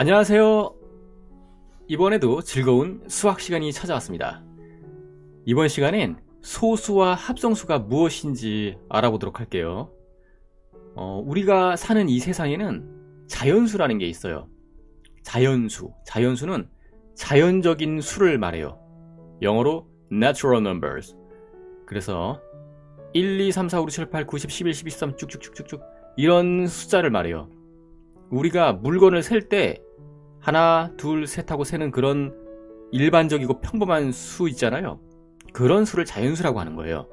안녕하세요. 이번에도 즐거운 수학 시간이 찾아왔습니다. 이번 시간엔 소수와 합성수가 무엇인지 알아보도록 할게요. 우리가 사는 이 세상에는 자연수라는 게 있어요. 자연수는 자연적인 수를 말해요. 영어로 natural numbers. 그래서 1, 2, 3, 4, 5, 6, 7, 8, 9, 10, 11, 12, 13 쭉쭉쭉쭉쭉 이런 숫자를 말해요. 우리가 물건을 셀 때 하나, 둘, 셋 하고 세는 그런 일반적이고 평범한 수 있잖아요. 그런 수를 자연수라고 하는 거예요.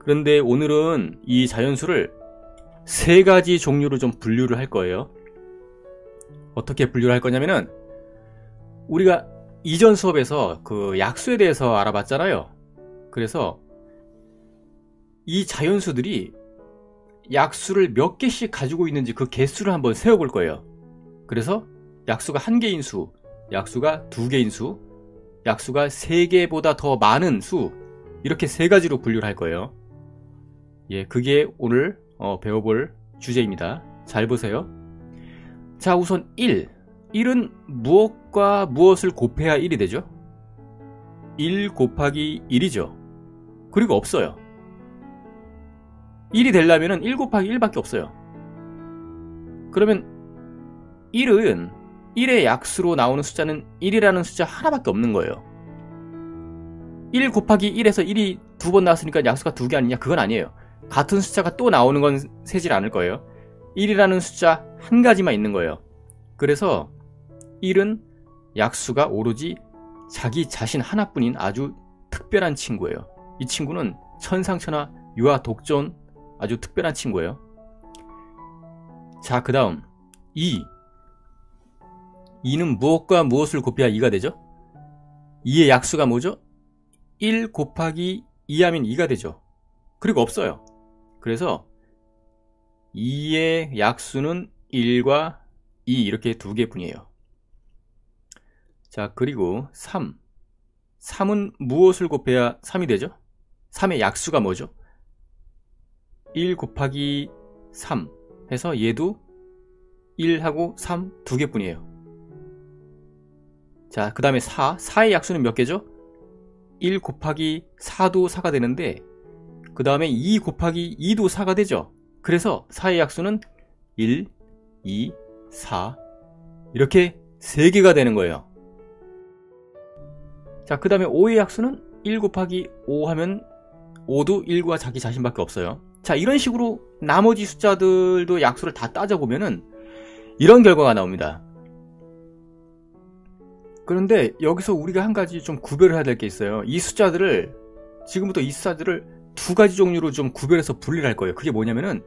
그런데 오늘은 이 자연수를 세 가지 종류로 좀 분류를 할 거예요. 어떻게 분류를 할 거냐면은 우리가 이전 수업에서 그 약수에 대해서 알아봤잖아요. 그래서 이 자연수들이 약수를 몇 개씩 가지고 있는지 그 개수를 한번 세어볼 거예요. 그래서 약수가 1개인 수, 약수가 2개인 수, 약수가 3개보다 더 많은 수, 이렇게 세 가지로 분류를 할 거예요. 예, 그게 오늘 배워볼 주제입니다. 잘 보세요. 자, 우선 1은 무엇과 무엇을 곱해야 1이 되죠? 1 곱하기 1이죠. 그리고 없어요. 1이 되려면 1 곱하기 1밖에 없어요. 그러면 1의 약수로 나오는 숫자는 1이라는 숫자 하나밖에 없는 거예요. 1 곱하기 1에서 1이 2번 나왔으니까 약수가 2개 아니냐? 그건 아니에요. 같은 숫자가 또 나오는 건 세질 않을 거예요. 1이라는 숫자 한 가지만 있는 거예요. 그래서 1은 약수가 오로지 자기 자신 하나뿐인 아주 특별한 친구예요. 이 친구는 천상천하 유아 독존 아주 특별한 친구예요. 자, 그 다음 2는 무엇과 무엇을 곱해야 2가 되죠? 2의 약수가 뭐죠? 1 곱하기 2 하면 2가 되죠. 그리고 없어요. 그래서 2의 약수는 1과 2 이렇게 두 개뿐이에요. 자, 그리고 3은 무엇을 곱해야 3이 되죠? 3의 약수가 뭐죠? 1 곱하기 3 해서 얘도 1하고 3 두 개뿐이에요. 자, 그 다음에 4의 약수는 몇 개죠? 1 곱하기 4도 4가 되는데 그 다음에 2 곱하기 2도 4가 되죠. 그래서 4의 약수는 1, 2, 4 이렇게 3개가 되는 거예요. 자, 그 다음에 5의 약수는 1 곱하기 5 하면 5도 1과 자기 자신밖에 없어요. 자, 이런 식으로 나머지 숫자들도 약수를 다 따져보면은 이런 결과가 나옵니다. 그런데 여기서 우리가 한 가지 좀 구별을 해야 될 게 있어요. 지금부터 이 숫자들을 두 가지 종류로 좀 구별해서 분리를 할 거예요. 그게 뭐냐면은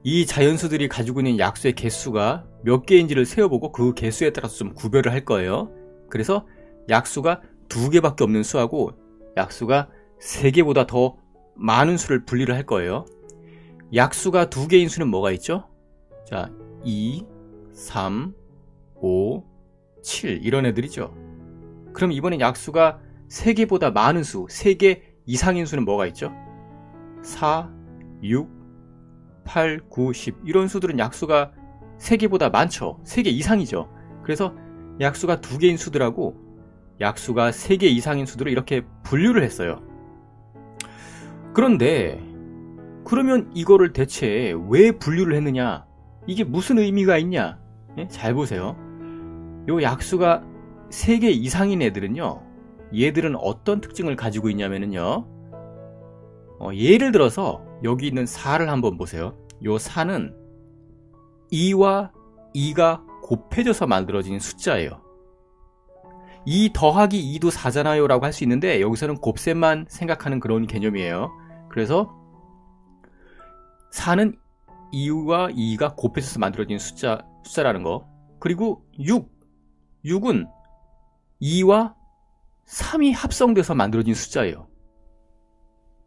이 자연수들이 가지고 있는 약수의 개수가 몇 개인지를 세어보고 그 개수에 따라서 좀 구별을 할 거예요. 그래서 약수가 2개밖에 없는 수하고 약수가 3개보다 더 많은 수를 분리를 할 거예요. 약수가 2개인 수는 뭐가 있죠? 자, 2, 3, 5, 7 이런 애들이죠. 그럼 이번엔 약수가 3개보다 많은 수, 3개 이상인 수는 뭐가 있죠? 4, 6, 8, 9, 10 이런 수들은 약수가 3개보다 많죠. 3개 이상이죠. 그래서 약수가 2개인 수들하고 약수가 3개 이상인 수들을 이렇게 분류를 했어요. 그런데 그러면 이거를 대체 왜 분류를 했느냐? 이게 무슨 의미가 있냐? 잘 보세요. 요 약수가 3개 이상인 애들은요, 얘들은 어떤 특징을 가지고 있냐면요, 예를 들어서 여기 있는 4를 한번 보세요. 요 4는 2와 2가 곱해져서 만들어진 숫자예요. 2 더하기 2도 4잖아요 라고 할 수 있는데 여기서는 곱셈만 생각하는 그런 개념이에요. 그래서 4는 2와 2가 곱해져서 만들어진 숫자라는 거. 그리고 6은 2와 3이 합성돼서 만들어진 숫자예요.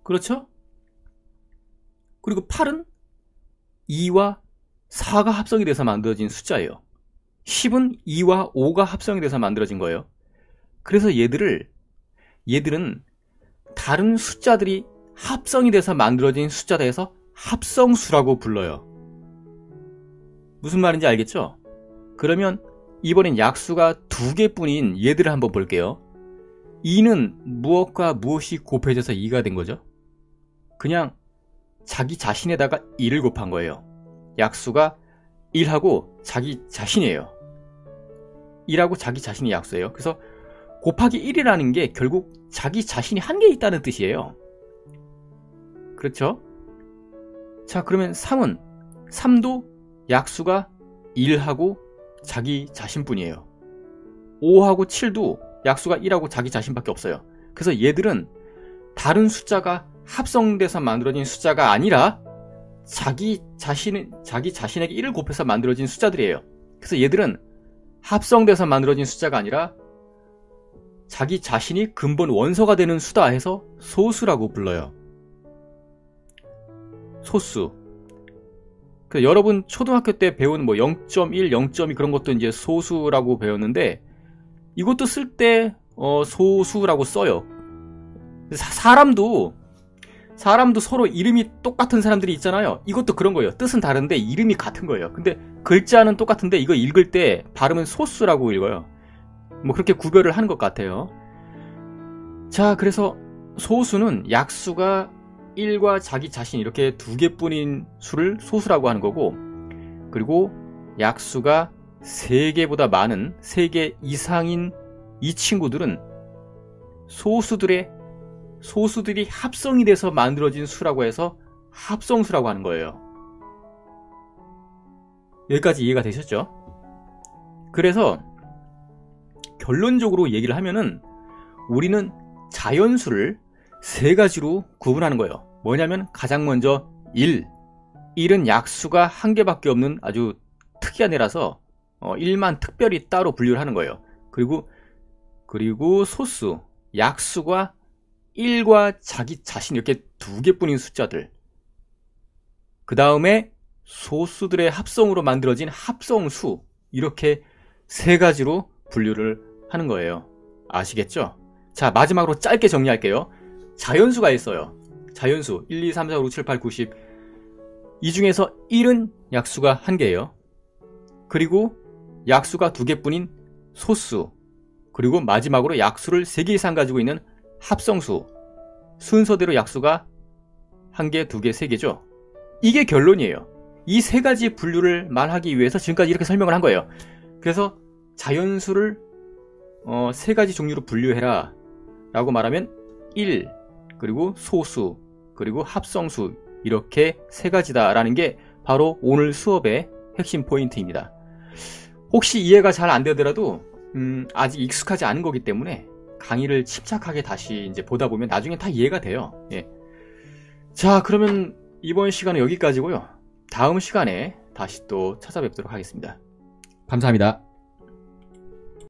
그렇죠? 그리고 8은 2와 4가 합성이 돼서 만들어진 숫자예요. 10은 2와 5가 합성이 돼서 만들어진 거예요. 그래서 얘들은 다른 숫자들이 합성이 돼서 만들어진 숫자다 해서 합성수라고 불러요. 무슨 말인지 알겠죠? 그러면 이번엔 약수가 2개뿐인 얘들을 한번 볼게요. 2는 무엇과 무엇이 곱해져서 2가 된 거죠? 그냥 자기 자신에다가 1을 곱한 거예요. 약수가 1하고 자기 자신이에요. 1하고 자기 자신이 약수예요. 그래서 곱하기 1이라는 게 결국 자기 자신이 한 개 있다는 뜻이에요. 그렇죠? 자, 그러면 3도 약수가 1하고 자기 자신뿐이에요. 5하고 7도 약수가 1하고 자기 자신밖에 없어요. 그래서 얘들은 다른 숫자가 합성돼서 만들어진 숫자가 아니라 자기 자신에게 1을 곱해서 만들어진 숫자들이에요. 그래서 얘들은 합성돼서 만들어진 숫자가 아니라 자기 자신이 근본 원소가 되는 수다 해서 소수라고 불러요. 소수. 여러분 초등학교 때 배운 뭐 0.1, 0.2 그런 것도 이제 소수라고 배웠는데 이것도 쓸 때 소수라고 써요. 사람도 서로 이름이 똑같은 사람들이 있잖아요. 이것도 그런 거예요. 뜻은 다른데 이름이 같은 거예요. 근데 글자는 똑같은데 이거 읽을 때 발음은 소수라고 읽어요. 뭐 그렇게 구별을 하는 것 같아요. 자, 그래서 소수는 약수가 1과 자기 자신 이렇게 2개뿐인 수를 소수라고 하는 거고, 그리고 약수가 3개보다 많은 3개 이상인 이 친구들은 소수들이 합성이 돼서 만들어진 수라고 해서 합성수라고 하는 거예요. 여기까지 이해가 되셨죠? 그래서 결론적으로 얘기를 하면은 우리는 자연수를 3가지로 구분하는 거예요. 뭐냐면 가장 먼저 1은 약수가 1개밖에 없는 아주 특이한 애라서 1만 특별히 따로 분류를 하는 거예요. 그리고 소수, 약수가 1과 자기 자신 이렇게 2개뿐인 숫자들. 그 다음에 소수들의 합성으로 만들어진 합성수, 이렇게 3가지로 분류를 하는 거예요. 아시겠죠? 자, 마지막으로 짧게 정리할게요. 자연수가 있어요. 자연수 1, 2, 3, 4, 5, 6, 7, 8, 9, 10. 이 중에서 1은 약수가 1개예요. 그리고 약수가 2개뿐인 소수, 그리고 마지막으로 약수를 3개 이상 가지고 있는 합성수. 순서대로 약수가 1개, 2개, 3개죠. 이게 결론이에요. 이 3가지 분류를 말하기 위해서 지금까지 이렇게 설명을 한 거예요. 그래서 자연수를 3가지 종류로 분류해라 라고 말하면 1, 그리고 소수, 그리고 합성수, 이렇게 3가지다 라는 게 바로 오늘 수업의 핵심 포인트입니다. 혹시 이해가 잘 안 되더라도 아직 익숙하지 않은 거기 때문에 강의를 침착하게 다시 이제 보다 보면 나중에 다 이해가 돼요. 예. 자, 그러면 이번 시간은 여기까지고요. 다음 시간에 다시 또 찾아뵙도록 하겠습니다. 감사합니다.